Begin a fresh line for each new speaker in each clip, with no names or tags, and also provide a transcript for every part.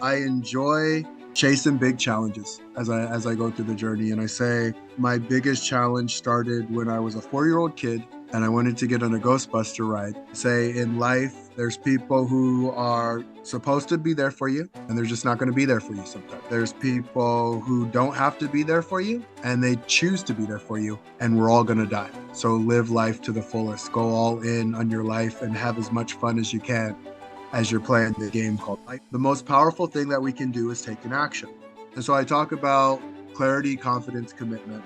I enjoy chasing big challenges as I go through the journey. And I say my biggest challenge started when I was a 4-year-old kid and I wanted to get on a Ghostbuster ride. Say in life, there's people who are supposed to be there for you and they're just not going to be there for you sometimes. There's people who don't have to be there for you and they choose to be there for you, and we're all going to die. So live life to the fullest. Go all in on your life and have as much fun as you can as you're playing the game called life. The most powerful thing that we can do is take an action. And so I talk about clarity, confidence, commitment.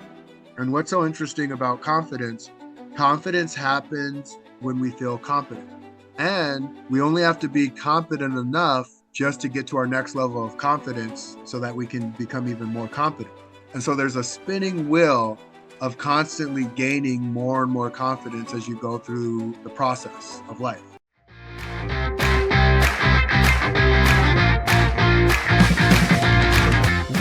And what's so interesting about confidence, confidence happens when we feel confident. And we only have to be confident enough just to get to our next level of confidence so that we can become even more confident. And so there's a spinning wheel of constantly gaining more and more confidence as you go through the process of life.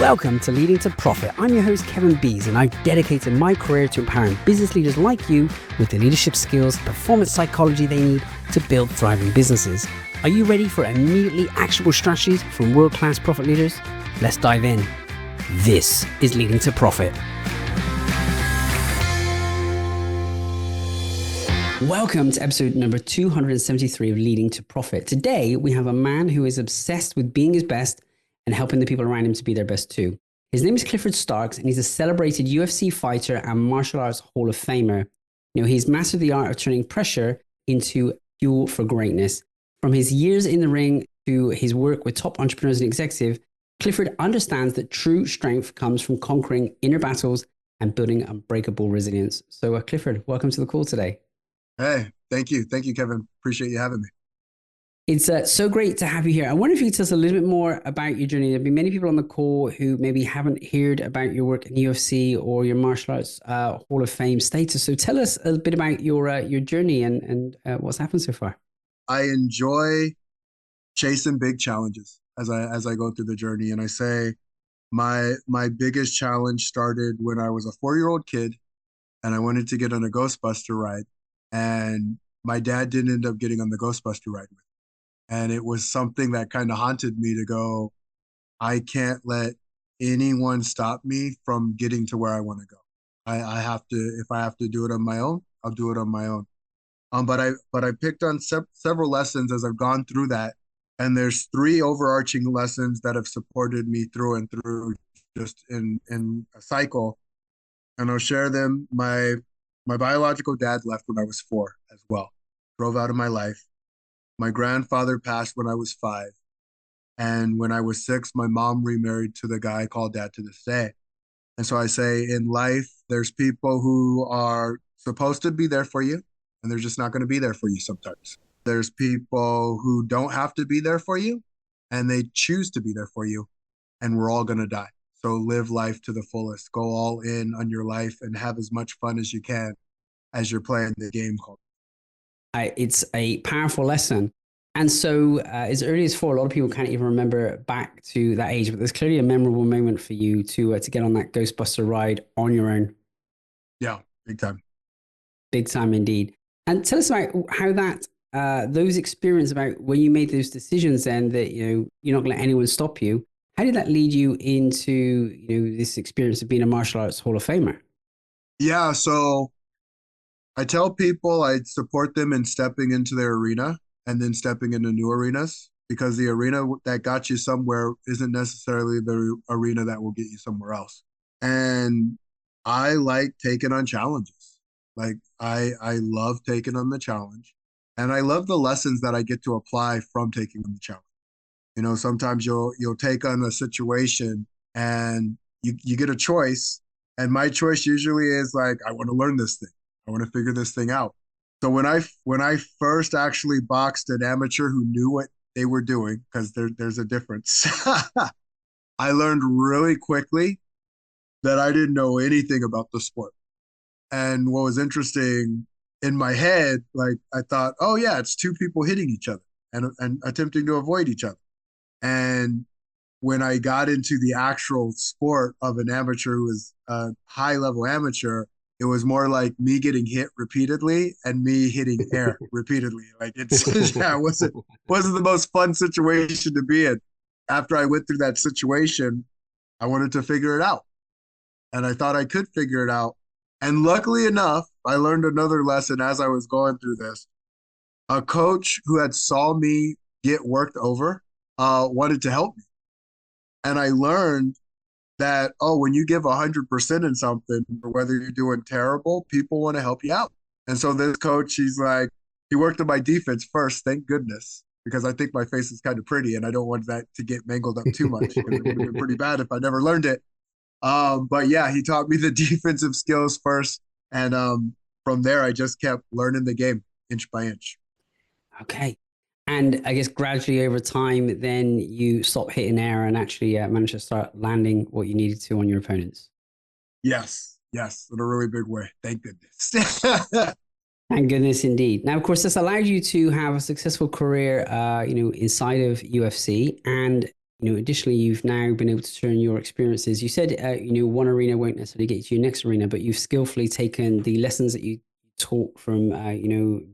Welcome to Leading to Profit. I'm your host, Kevin Bees, and I've dedicated my career to empowering business leaders like you with the leadership skills, performance psychology they need to build thriving businesses. Are you ready for immediately actionable strategies from world-class profit leaders? Let's dive in. This is Leading to Profit. Welcome to episode number 273 of Leading to Profit. Today, we have a man who is obsessed with being his best and helping the people around him to be their best too. His name is Clifford Starks, and he's a celebrated UFC fighter and martial arts Hall of Famer. He's mastered the art of turning pressure into fuel for greatness. From his years in the ring to his work with top entrepreneurs and executives, Clifford understands that true strength comes from conquering inner battles and building unbreakable resilience. So Clifford, welcome to the call today.
Hey, thank you. Thank you, Kevin. Appreciate you having me.
It's so great to have you here. I wonder if you could tell us a little bit more about your journey. There'll be many people on the call who maybe haven't heard about your work in UFC or your martial arts Hall of Fame status. So tell us a bit about your journey and what's happened so far.
I enjoy chasing big challenges as I go through the journey. And I say my biggest challenge started when I was a 4-year-old kid and I wanted to get on a Ghostbuster ride. And my dad didn't end up getting on the Ghostbuster ride with me. And it was something that kind of haunted me to go, I can't let anyone stop me from getting to where I want to go. I have to, if I have to do it on my own, I'll do it on my own. But I picked on several lessons as I've gone through that. And there's 3 overarching lessons that have supported me through and through, just in a cycle. And I'll share them. My biological dad left when I was 4 as well, drove out of my life. My grandfather passed when I was 5. And when I was 6, my mom remarried to the guy I call dad to this day. And so I say in life, there's people who are supposed to be there for you, and they're just not going to be there for you sometimes. There's people who don't have to be there for you, and they choose to be there for you, and we're all going to die. So live life to the fullest. Go all in on your life and have as much fun as you can as you're playing the game called.
It's a powerful lesson. And so as early as 4, a lot of people can't even remember back to that age, but there's clearly a memorable moment for you to get on that Ghostbuster ride on your own.
Yeah, big time.
Big time indeed. And tell us about how that, those experiences about when you made those decisions then that, you're not going to let anyone stop you. How did that lead you into, this experience of being a martial arts Hall of Famer?
Yeah, so I tell people I support them in stepping into their arena and then stepping into new arenas, because the arena that got you somewhere isn't necessarily the arena that will get you somewhere else. And I like taking on challenges. Like I love taking on the challenge, and I love the lessons that I get to apply from taking on the challenge. Sometimes you'll take on a situation and you get a choice, and my choice usually is like, I want to learn this thing. I want to figure this thing out. So when I first actually boxed an amateur who knew what they were doing, because there's a difference, I learned really quickly that I didn't know anything about the sport. And what was interesting in my head, like I thought, oh yeah, it's 2 people hitting each other and attempting to avoid each other. And when I got into the actual sport of an amateur who was a high level amateur, it was more like me getting hit repeatedly and me hitting air repeatedly. Like it wasn't the most fun situation to be in. after I went through that situation, I wanted to figure it out. And I thought I could figure it out. And luckily enough, I learned another lesson as I was going through this. A coach who had saw me get worked over wanted to help me. And I learned that, oh, when you give 100% in something, or whether you're doing terrible, people want to help you out. And so this coach, he's like, he worked on my defense first, thank goodness, because I think my face is kind of pretty and I don't want that to get mangled up too much because it would have been pretty bad if I never learned it. But yeah, he taught me the defensive skills first. And from there, I just kept learning the game inch by inch.
Okay. And I guess gradually over time, then you stop hitting air and actually manage to start landing what you needed to on your opponents.
Yes, yes, in a really big way. Thank goodness.
Thank goodness indeed. Now, of course, this allowed you to have a successful career, inside of UFC. And, additionally, you've now been able to turn your experiences. You said, one arena won't necessarily get you to your next arena, but you've skillfully taken the lessons that you taught from,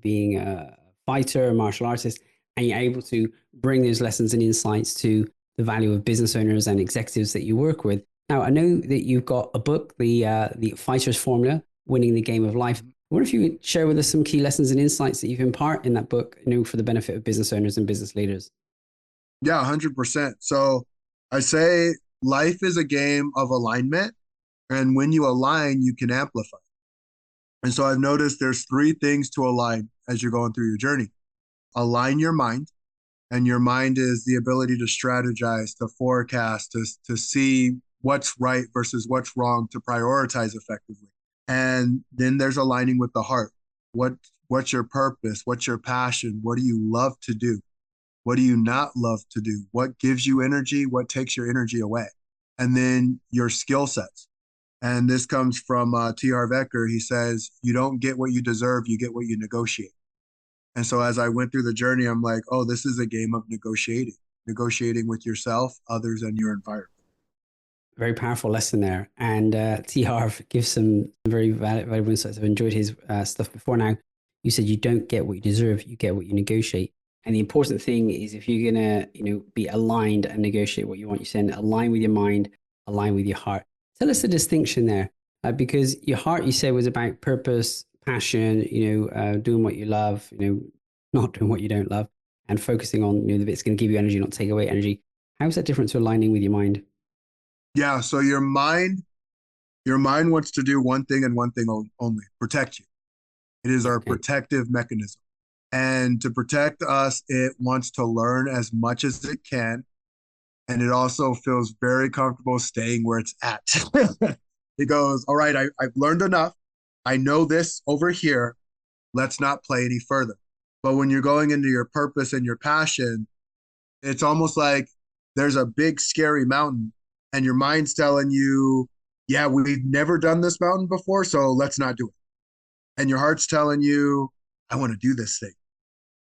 being a fighter, a martial artist, and you're able to bring those lessons and insights to the value of business owners and executives that you work with. Now, I know that you've got a book, the Fighter's Formula, Winning the Game of Life. I wonder if you could share with us some key lessons and insights that you've imparted in that book, for the benefit of business owners and business leaders.
Yeah, 100%. So I say life is a game of alignment. And when you align, you can amplify. And so I've noticed there's three things to align as you're going through your journey. Align your mind, and your mind is the ability to strategize, to forecast, to see what's right versus what's wrong, to prioritize effectively. And then there's aligning with the heart. What's your purpose? What's your passion? What do you love to do? What do you not love to do? What gives you energy? What takes your energy away? And then your skill sets. And this comes from T. Harv Eker. He says, you don't get what you deserve, you get what you negotiate. And so as I went through the journey, I'm like, oh, this is a game of negotiating with yourself, others, and your environment.
Very powerful lesson there. And T. Harv gives some very valuable insights. I've enjoyed his stuff before now. You said you don't get what you deserve, you get what you negotiate. And the important thing is if you're going to, be aligned and negotiate what you want, you're saying align with your mind, align with your heart. Tell us the distinction there, because your heart, you said, was about purpose, passion, doing what you love, not doing what you don't love, and focusing on, the bits going to give you energy, not take away energy. How is that different to aligning with your mind?
Yeah. So your mind wants to do one thing and one thing only, protect you. It is our
Okay.
protective mechanism. And to protect us, it wants to learn as much as it can. And it also feels very comfortable staying where it's at. It goes, all right, I've learned enough. I know this over here. Let's not play any further. But when you're going into your purpose and your passion, it's almost like there's a big, scary mountain, and your mind's telling you, yeah, we've never done this mountain before, so let's not do it. And your heart's telling you, I want to do this thing.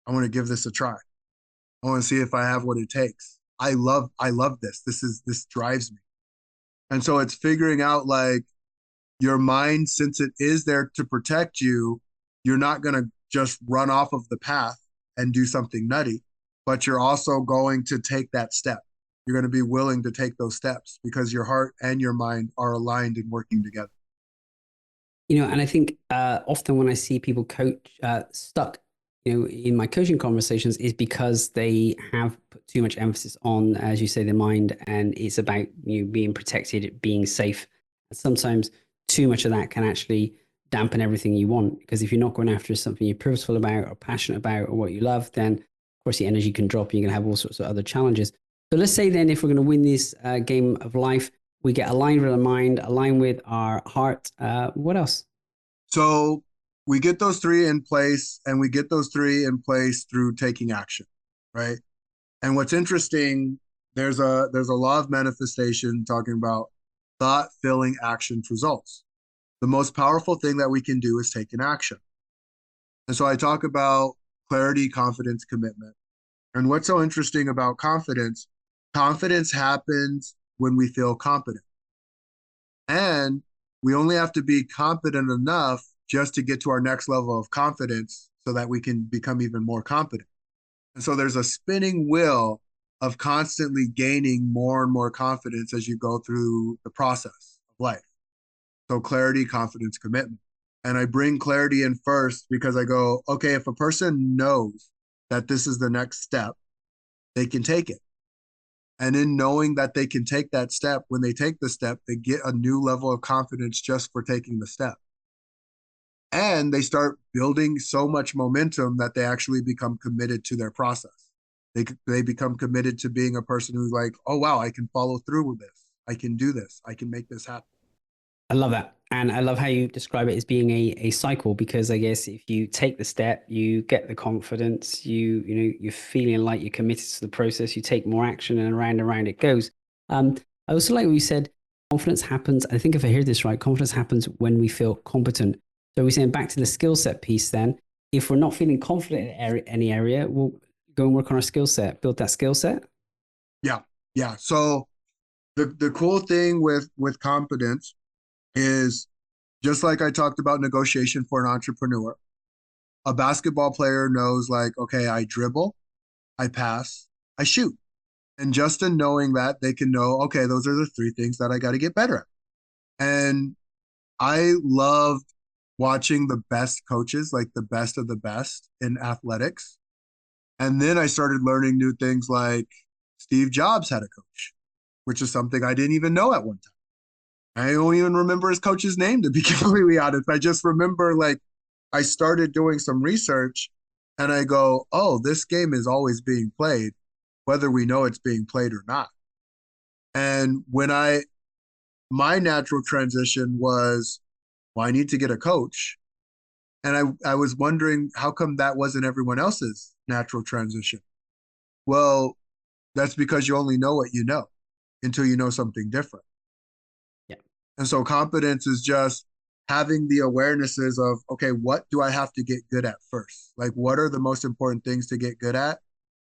I want to give this a try. I want to see if I have what it takes. I love this. This drives me. And so it's figuring out like your mind, since it is there to protect you, you're not going to just run off of the path and do something nutty, but you're also going to take that step. You're going to be willing to take those steps because your heart and your mind are aligned and working together.
And I think often when I see people coach stuck, in my coaching conversations is because they have put too much emphasis on, as you say, the mind, and it's about being protected, being safe. And sometimes too much of that can actually dampen everything you want, because if you're not going after something you're purposeful about or passionate about or what you love, then of course the energy can drop. You're going to have all sorts of other challenges. So let's say then if we're going to win this game of life, we get aligned with our mind, aligned with our heart. What else?
So we get those three in place, and we get those three in place through taking action, right? And what's interesting, there's a law of manifestation talking about thought, feeling, actions, results. The most powerful thing that we can do is take an action. And so I talk about clarity, confidence, commitment. And what's so interesting about confidence, confidence happens when we feel competent. And we only have to be competent enough just to get to our next level of confidence so that we can become even more competent. And so there's a spinning wheel of constantly gaining more and more confidence as you go through the process of life. So clarity, confidence, commitment. And I bring clarity in first because I go, okay, if a person knows that this is the next step, they can take it. And in knowing that they can take that step, when they take the step, they get a new level of confidence just for taking the step. And they start building so much momentum that they actually become committed to their process. They become committed to being a person who's like, oh, wow, I can follow through with this. I can do this. I can make this happen.
I love that. And I love how you describe it as being a cycle, because I guess if you take the step, you get the confidence, you're feeling like you're committed to the process, you take more action, and around it goes. I also like what you said, confidence happens. I think if I hear this right, confidence happens when we feel competent. So we're saying back to the skill set piece then, if we're not feeling confident in any area, we'll go and work on our skill set, build that skill set.
Yeah. Yeah. So the cool thing with competence is just like I talked about negotiation for an entrepreneur, a basketball player knows like, okay, I dribble, I pass, I shoot. And just in knowing that, they can know, okay, those are the three things that I got to get better at. And I loved watching the best coaches, like the best of the best in athletics. And then I started learning new things like Steve Jobs had a coach, which is something I didn't even know at one time. I don't even remember his coach's name, to be completely honest. I just remember like I started doing some research and I go, oh, this game is always being played, whether we know it's being played or not. And my natural transition was, well, I need to get a coach. And I was wondering how come that wasn't everyone else's natural transition? Well, that's because you only know what you know until you know something different.
Yeah.
And so competence is just having the awarenesses of, okay, what do I have to get good at first? Like, what are the most important things to get good at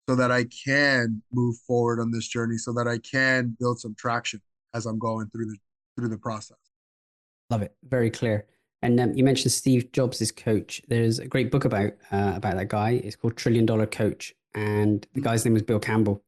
so that I can move forward on this journey, so that I can build some traction as I'm going through the process.
Love it. Very clear. And you mentioned Steve Jobs' coach. There's a great book about that guy. It's called Trillion Dollar Coach, and the guy's name was Bill Campbell.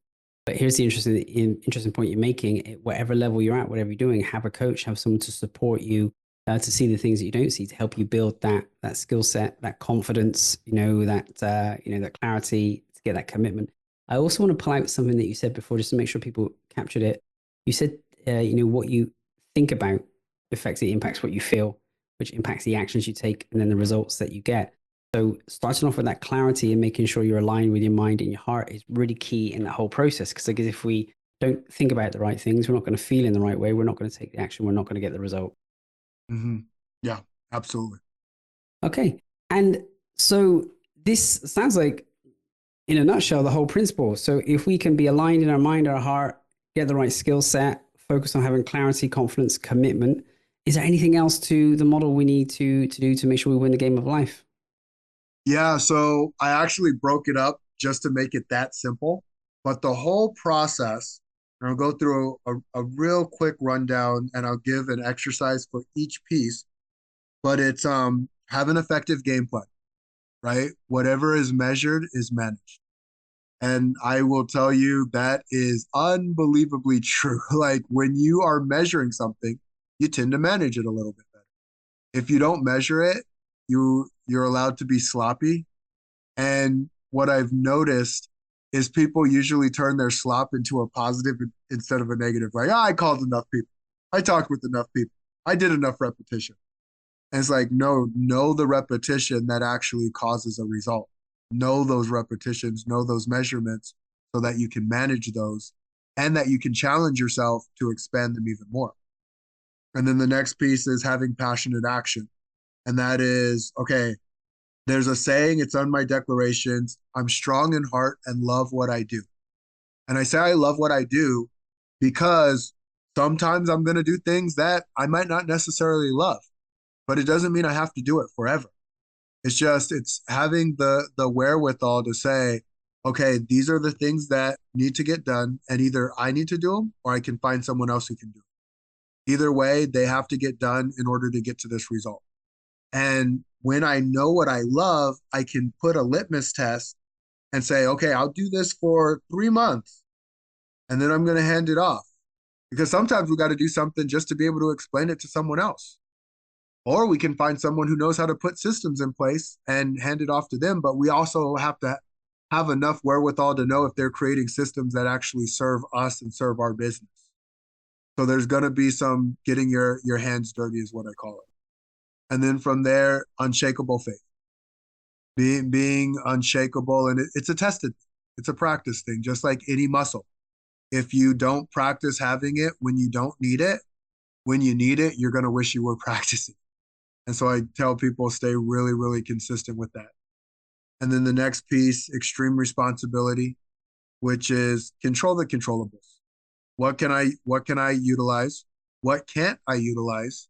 But here's the interesting point you're making. At whatever level you're at, whatever you're doing, have a coach, have someone to support you, to see the things that you don't see, to help you build that skill set, that confidence, that clarity, to get that commitment. I also want to pull out something that you said before, just to make sure people captured it. You said, what you think about effectively impacts what you feel, which impacts the actions you take, and then the results that you get. So starting off with that clarity and making sure you're aligned with your mind and your heart is really key in that whole process. Because I guess if we don't think about the right things, we're not going to feel in the right way. We're not going to take the action. We're not going to get the result.
Mm-hmm. Yeah, absolutely.
Okay. And so this sounds like, in a nutshell, the whole principle. So if we can be aligned in our mind, our heart, get the right skill set, focus on having clarity, confidence, commitment, is there anything else to the model we need to do to make sure we win the game of life?
Yeah, so I actually broke it up just to make it that simple. But the whole process, and I'll go through a real quick rundown and I'll give an exercise for each piece, but it's have an effective game plan, right? Whatever is measured is managed. And I will tell you that is unbelievably true. Like when you are measuring something, you tend to manage it a little bit better. If you don't measure it, you're allowed to be sloppy. And what I've noticed is people usually turn their slop into a positive instead of a negative. Like, oh, I called enough people. I talked with enough people. I did enough repetition. And it's like, no, know the repetition that actually causes a result. Know those repetitions, know those measurements so that you can manage those and that you can challenge yourself to expand them even more. And then the next piece is having passionate action. And that is, okay, there's a saying, it's on my declarations, I'm strong in heart and love what I do. And I say I love what I do because sometimes I'm going to do things that I might not necessarily love, but it doesn't mean I have to do it forever. It's having the wherewithal to say, okay, these are the things that need to get done, and either I need to do them or I can find someone else who can do them. Either way, they have to get done in order to get to this result. And when I know what I love, I can put a litmus test and say, okay, I'll do this for 3 months. and then I'm going to hand it off. Because sometimes we got to do something just to be able to explain it to someone else. Or we can find someone who knows how to put systems in place and hand it off to them. But we also have to have enough wherewithal to know if they're creating systems that actually serve us and serve our business. So there's going to be some getting your hands dirty is what I call it. And then from there, unshakable faith. Being unshakable, and it's a tested, it's a practice thing, just like any muscle. If you don't practice having it when you don't need it, when you need it, you're going to wish you were practicing. And so I tell people stay really, really consistent with that. And then the next piece, extreme responsibility, which is control the controllables. What can I utilize? What can't I utilize?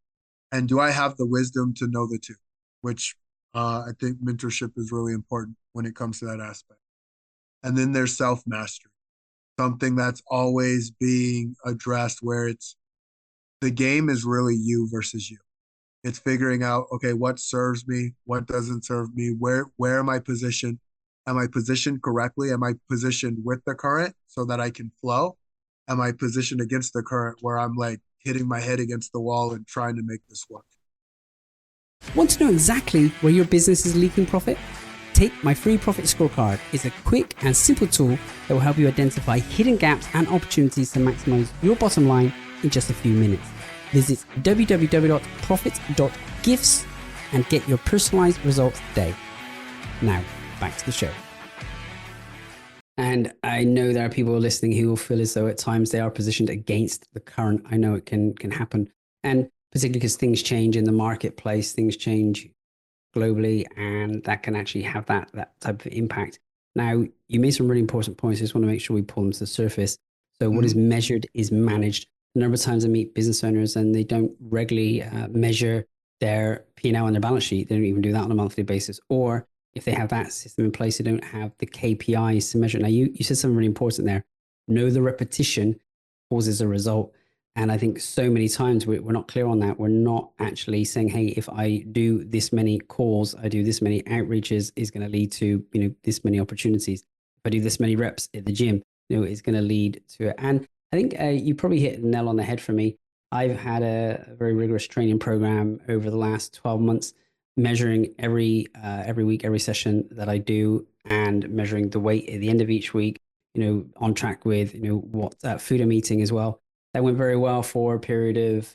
And do I have the wisdom to know the two? Which I think mentorship is really important when it comes to that aspect. And then there's self mastery, something that's always being addressed where it's the game is really you versus you. It's figuring out, okay, what serves me, what doesn't serve me, where am I positioned? Am I positioned correctly? Am I positioned with the current so that I can flow? Am I positioned against the current where I'm like hitting my head against the wall and trying to make this work?
Want to know exactly where your business is leaking profit? Take my free profit scorecard. It's a quick and simple tool that will help you identify hidden gaps and opportunities to maximize your bottom line in just a few minutes. Visit www.profit.gifts and get your personalized results today. Now, back to the show. And I know there are people listening who will feel as though at times they are positioned against the current. I know it can happen. And particularly because things change in the marketplace, things change globally, and that can actually have that type of impact. Now, you made some really important points. I just want to make sure we pull them to the surface. So what is measured is managed. A number of times I meet business owners and they don't regularly measure their P&L on their balance sheet. They don't even do that on a monthly basis. Or if they have that system in place, they don't have the KPIs to measure. Now, you said something really important there. Know the repetition causes a result. And I think so many times we're not clear on that. We're not actually saying, hey, if I do this many calls, I do this many outreaches, is going to lead to, this many opportunities. If I do this many reps at the gym, it's going to lead to it. And I think you probably hit the nail on the head for me. I've had a very rigorous training program over the last 12 months, measuring every week, every session that I do, and measuring the weight at the end of each week, on track with, what food I'm eating as well. That went very well for a period of,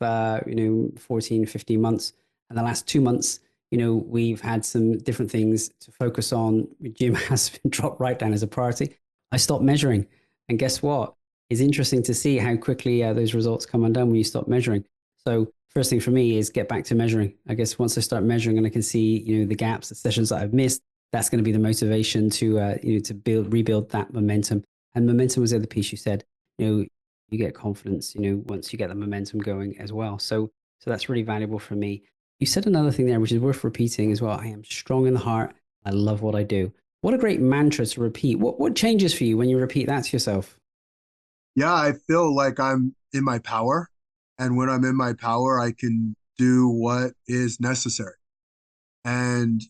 14, 15 months. And the last 2 months, we've had some different things to focus on. Gym has been dropped right down as a priority. I stopped measuring. And guess what? It's interesting to see how quickly those results come undone when you stop measuring. So first thing for me is get back to measuring. I guess once I start measuring and I can see, the gaps, the sessions that I've missed, that's going to be the motivation to, to rebuild that momentum. And momentum was the other piece you said, you get confidence, once you get the momentum going as well. So that's really valuable for me. You said another thing there, which is worth repeating as well. I am strong in the heart. I love what I do. What a great mantra to repeat. What changes for you when you repeat that to yourself?
Yeah, I feel like I'm in my power. And when I'm in my power, I can do what is necessary. And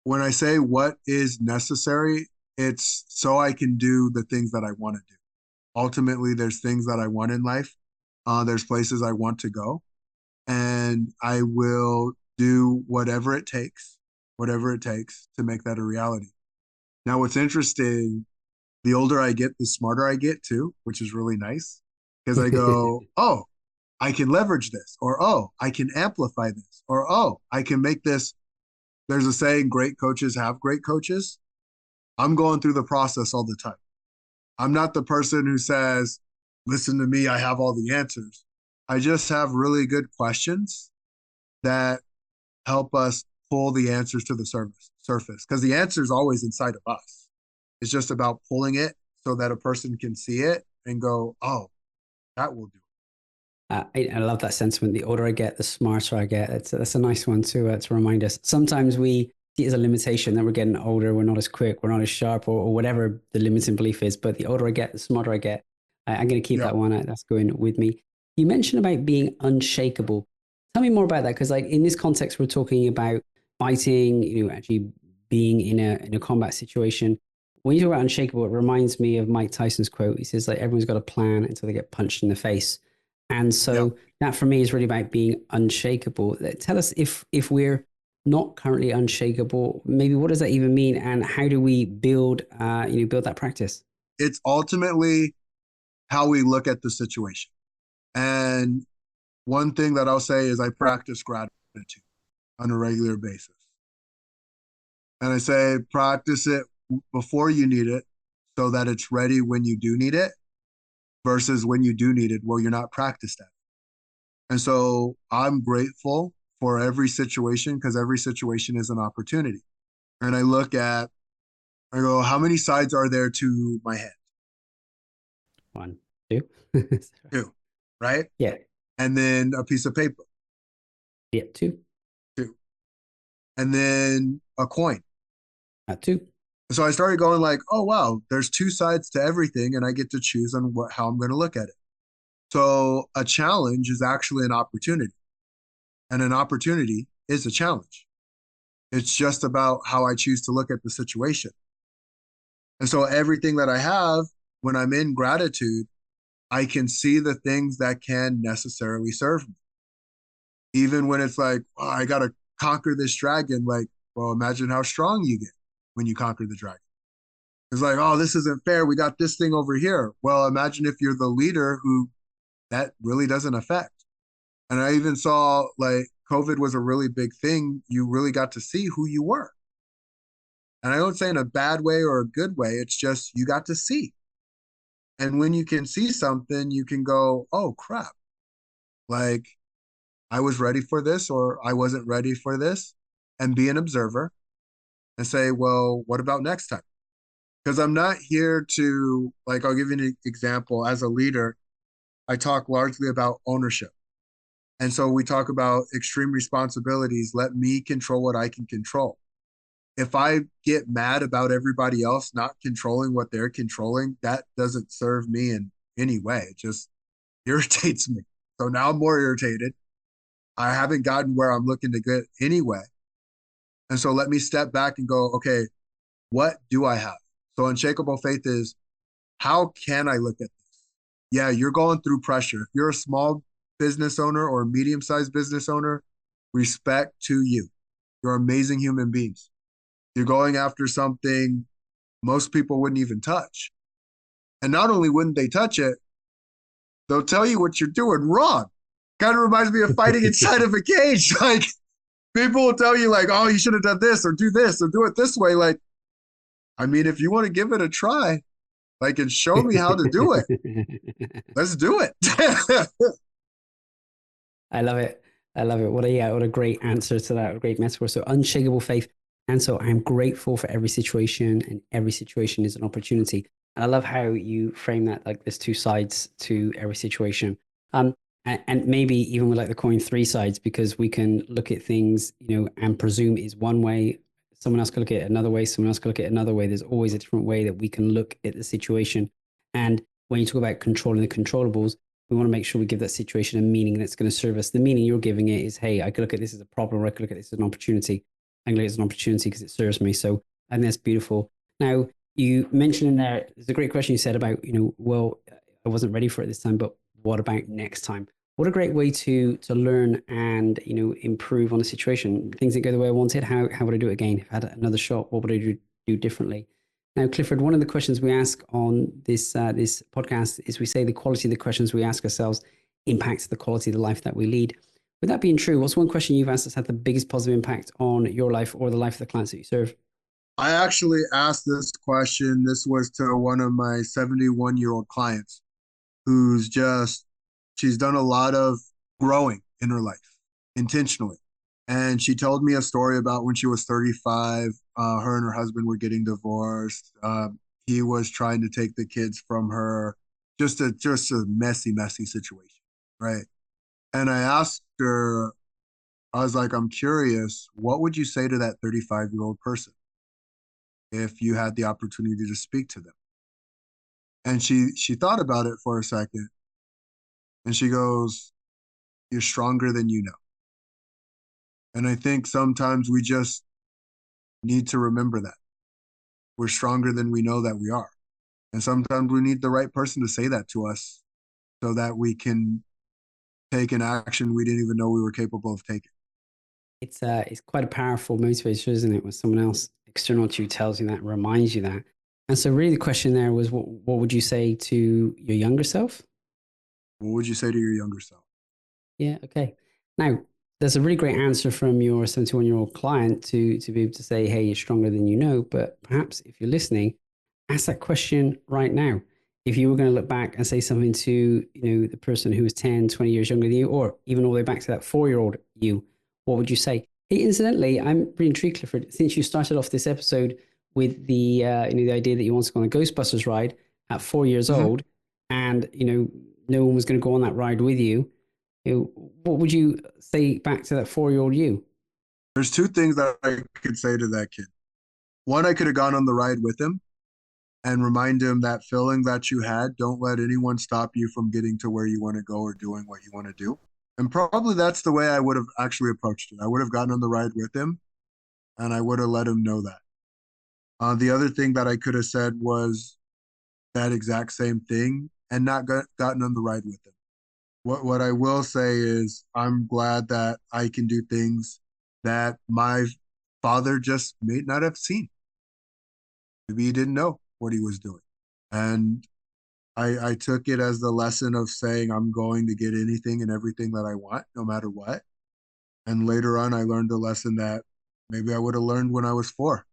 when I say what is necessary, it's so I can do the things that I want to do. Ultimately, there's things that I want in life. There's places I want to go. And I will do whatever it takes to make that a reality. Now, what's interesting, the older I get, the smarter I get too, which is really nice because I go, oh, I can leverage this, or oh, I can amplify this, or oh, I can make this. There's a saying, great coaches have great coaches. I'm going through the process all the time. I'm not the person who says, listen to me, I have all the answers. I just have really good questions that help us pull the answers to the surface because the answer is always inside of us. It's just about pulling it so that a person can see it and go, oh, that will do it.
I love that sentiment. The older I get, the smarter I get. That's a nice one to remind us. Sometimes we see it as a limitation that we're getting older, we're not as quick, we're not as sharp, or whatever the limiting belief is. But the older I get, the smarter I get. I'm going to keep that one out. That's going with me. You mentioned about being unshakable. Tell me more about that, because like in this context, we're talking about fighting, actually being in a combat situation. when you talk about unshakable, it reminds me of Mike Tyson's quote. He says, like, everyone's got a plan until they get punched in the face. And
Yeah.
so that for me is really about being unshakable. Tell us if we're not currently unshakable, maybe what does that even mean? And how do we build, build that practice?
It's ultimately how we look at the situation. And one thing that I'll say is I practice gratitude on a regular basis. And I say practice it before you need it so that it's ready when you do need it versus when you do need it where you're not practiced at it. And so I'm grateful for every situation because every situation is an opportunity. And I go, how many sides are there to my head?
One, two.
Two, right?
Yeah.
And then a piece of paper,
Yeah. Two.
two. And then a coin.
Two.
So I started going like, oh wow, there's two sides to everything, and I get to choose on how I'm going to look at it. So a challenge is actually an opportunity, and an opportunity is a challenge. It's just about how I choose to look at the situation. And so everything that I have, when I'm in gratitude, I can see the things that can necessarily serve me. Even when it's like, oh, I got to conquer this dragon, like, well, imagine how strong you get when you conquer the dragon. It's like, oh, this isn't fair. We got this thing over here. Well, imagine if you're the leader who that really doesn't affect. And I even saw like COVID was a really big thing. You really got to see who you were. And I don't say in a bad way or a good way. It's just you got to see. And when you can see something, you can go, oh, crap. Like I was ready for this or I wasn't ready for this and be an observer and say, well, what about next time? Because I'm not here to, like, I'll give you an example. As a leader, I talk largely about ownership. And so we talk about extreme responsibilities. Let me control what I can control. If I get mad about everybody else not controlling what they're controlling, that doesn't serve me in any way. It just irritates me. So now I'm more irritated. I haven't gotten where I'm looking to get anyway. And so let me step back and go, okay, what do I have? So unshakable faith is how can I look at this? Yeah, you're going through pressure. If you're a small business owner or a medium sized business owner, respect to you. You're amazing human beings. You're going after something most people wouldn't even touch. And not only wouldn't they touch it, they'll tell you what you're doing wrong. Kind of reminds me of fighting inside of a cage. Like people will tell you, like, oh, you should have done this or do it this way. Like, I mean, if you want to give it a try, like, and show me how to do it, let's do it.
I love it. I love it. What a great answer to that. A great metaphor. So unshakable faith. And so I'm grateful for every situation, and every situation is an opportunity. And I love how you frame that, like there's two sides to every situation. And maybe even with like the coin, three sides, because we can look at things, and presume is one way. Someone else can look at it another way. Someone else can look at it another way. There's always a different way that we can look at the situation. And when you talk about controlling the controllables, we want to make sure we give that situation a meaning that's going to serve us. The meaning you're giving it is, hey, I could look at this as a problem, or I could look at this as an opportunity. I can look at it as an opportunity because it serves me. So I think that's beautiful. Now, you mentioned in there's a great question you said about, well, I wasn't ready for it this time, but what about next time? What a great way to learn and, improve on a situation. Things that go the way I wanted. How would I do it again? If I had another shot, what would I do differently? Now, Clifford, one of the questions we ask on this podcast is we say the quality of the questions we ask ourselves impacts the quality of the life that we lead. With that being true, what's one question you've asked that's had the biggest positive impact on your life or the life of the clients that you serve?
I actually asked this question. This was to one of my 71-year-old clients who's just, she's done a lot of growing in her life intentionally. And she told me a story about when she was 35, her and her husband were getting divorced. He was trying to take the kids from her, just a messy situation, right? And I asked her, I was like, I'm curious, what would you say to that 35-year-old person if you had the opportunity to speak to them? And she thought about it for a second, and she goes, "You're stronger than you know." And I think sometimes we just need to remember that. We're stronger than we know that we are. And sometimes we need the right person to say that to us so that we can take an action we didn't even know we were capable of taking.
It's quite a powerful motivator, isn't it? When someone else external to you tells you that, reminds you that. And so, really, the question there was, what would you say to your younger self?
What would you say to your younger self?
Yeah. Okay. Now, there's a really great answer from your 71-year-old client to be able to say, "Hey, you're stronger than you know." But perhaps if you're listening, ask that question right now. If you were going to look back and say something to, the person who was 10, 20 years younger than you, or even all the way back to that 4-year-old you, what would you say? Hey, incidentally, I'm really intrigued, Clifford, since you started off this episode with the idea that you want to go on a Ghostbusters ride at 4 years
Mm-hmm.
old, and no one was going to go on that ride with you. What would you say back to that 4-year-old you?
There's two things that I could say to that kid. One, I could have gone on the ride with him and remind him that feeling that you had, don't let anyone stop you from getting to where you want to go or doing what you want to do. And probably that's the way I would have actually approached it. I would have gotten on the ride with him and I would have let him know that. The other thing that I could have said was that exact same thing and not gotten on the ride with him. What I will say is I'm glad that I can do things that my father just may not have seen. Maybe he didn't know what he was doing. And I took it as the lesson of saying I'm going to get anything and everything that I want, no matter what. And later on, I learned a lesson that maybe I would have learned when I was 4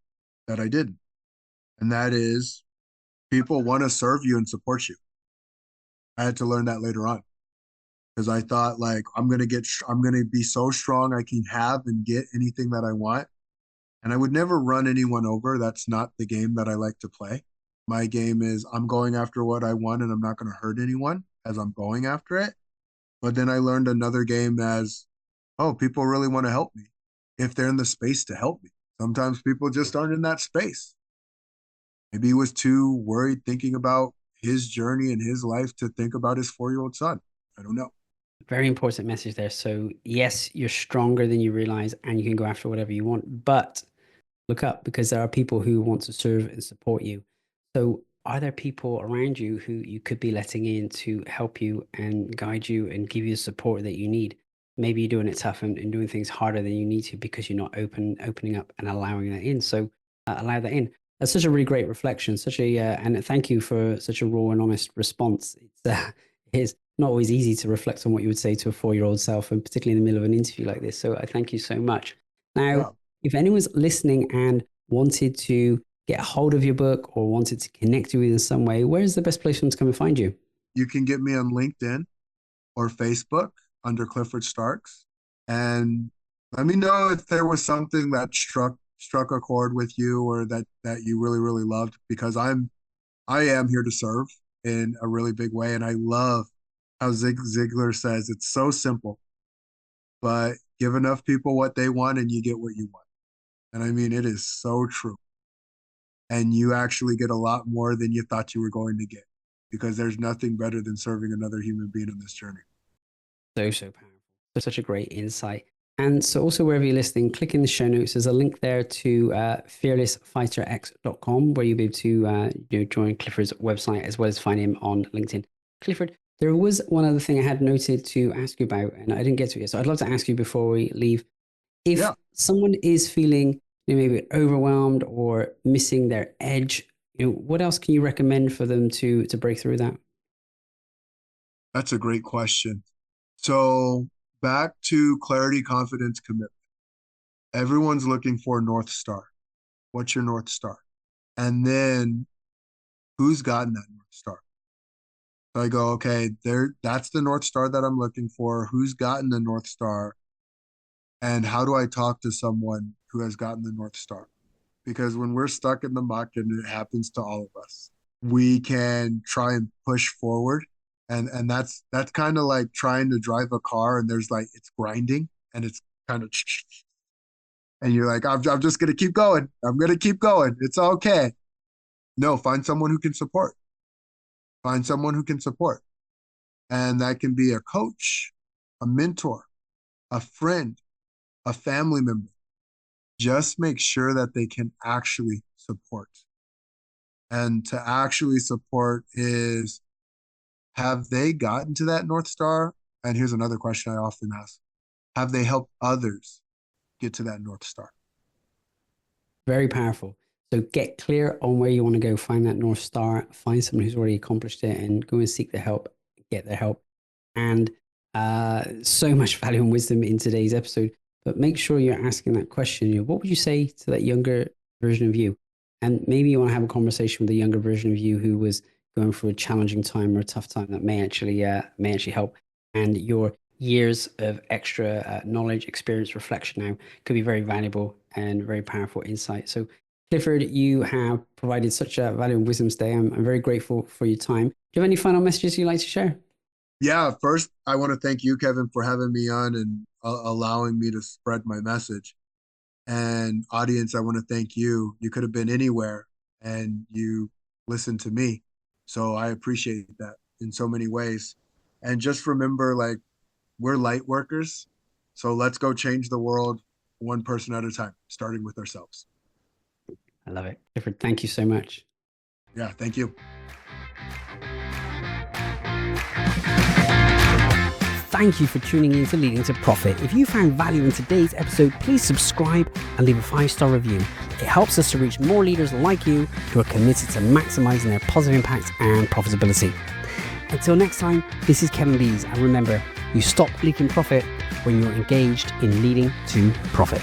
that I didn't. And that is people want to serve you and support you. I had to learn that later on because I thought like I'm gonna be so strong I can have and get anything that I want, and I would never run anyone over. That's not the game that I like to play. My game is I'm going after what I want, and I'm not going to hurt anyone as I'm going after it. But then I learned another game as, oh, people really want to help me if they're in the space to help me. Sometimes people just aren't in that space. Maybe he was too worried thinking about his journey and his life to think about his 4-year-old son. I don't know.
Very important message there. So, yes, you're stronger than you realize and you can go after whatever you want, but look up because there are people who want to serve and support you. So, are there people around you who you could be letting in to help you and guide you and give you the support that you need? Maybe you're doing it tough and doing things harder than you need to because you're not opening up and allowing that in. So, allow that in. That's such a really great reflection. And thank you for such a raw and honest response. It is not always easy to reflect on what you would say to a 4-year-old self, and particularly in the middle of an interview like this. So, I thank you so much. Now,
Yeah.
if anyone's listening and wanted to get a hold of your book or wanted to connect with you in some way, where is the best place for them to come and find you?
You can get me on LinkedIn or Facebook under Clifford Starks. And let me know if there was something that struck a chord with you or that you really, really loved because I am here to serve in a really big way. And I love how Zig Ziglar says it's so simple, but give enough people what they want and you get what you want. And I mean, it is so true. And you actually get a lot more than you thought you were going to get because there's nothing better than serving another human being on this journey.
So powerful. Such a great insight. And so also wherever you're listening, click in the show notes. There's a link there to fearlessfighterx.com where you'll be able to join Clifford's website as well as find him on LinkedIn. Clifford, there was one other thing I had noted to ask you about, and I didn't get to it yet. So I'd love to ask you before we leave. If
Yeah,
someone is feeling maybe overwhelmed or missing their edge, what else can you recommend for them to break through that?
that's a great question. So back to clarity, confidence, commitment. Everyone's looking for a North Star. What's your North Star? And then who's gotten that North Star? So I go, okay, that's the North Star that I'm looking for. Who's gotten the North Star? And how do I talk to someone who has gotten the North Star? Because when we're stuck in the muck, and it happens to all of us, we can try and push forward. And that's kind of like trying to drive a car and there's like it's grinding and it's kind of and you're like, I'm just gonna keep going. I'm gonna keep going. It's okay. No, find someone who can support. Find someone who can support. And that can be a coach, a mentor, a friend, a family member. Just make sure that they can actually support. And to actually support is, have they gotten to that North Star? And here's another question I often ask: have they helped others get to that North Star?
Very powerful. So get clear on where you want to go, find that North Star, find someone who's already accomplished it, and go and seek their help, get their help. And so much value and wisdom in today's episode. But make sure you're asking that question. What would you say to that younger version of you? And maybe you want to have a conversation with the younger version of you who was going through a challenging time or a tough time that may actually help. And your years of extra knowledge, experience, reflection now could be very valuable and very powerful insight. So, Clifford, you have provided such a value and wisdom today. I'm very grateful for your time. Do you have any final messages you'd like to share?
Yeah, first, I want to thank you, Kevin, for having me on and allowing me to spread my message. And audience, I want to thank you. You could have been anywhere and you listened to me. So I appreciate that in so many ways. And just remember, like, we're light workers. So let's go change the world one person at a time, starting with ourselves.
I love it. Clifford, thank you so much.
Yeah, thank you.
Thank you for tuning in to Leading to Profit. If you found value in today's episode, please subscribe and leave a 5-star review. It helps us to reach more leaders like you who are committed to maximizing their positive impact and profitability. Until next time, this is Kevin Bees, and remember, you stop leaking profit when you're engaged in leading to profit.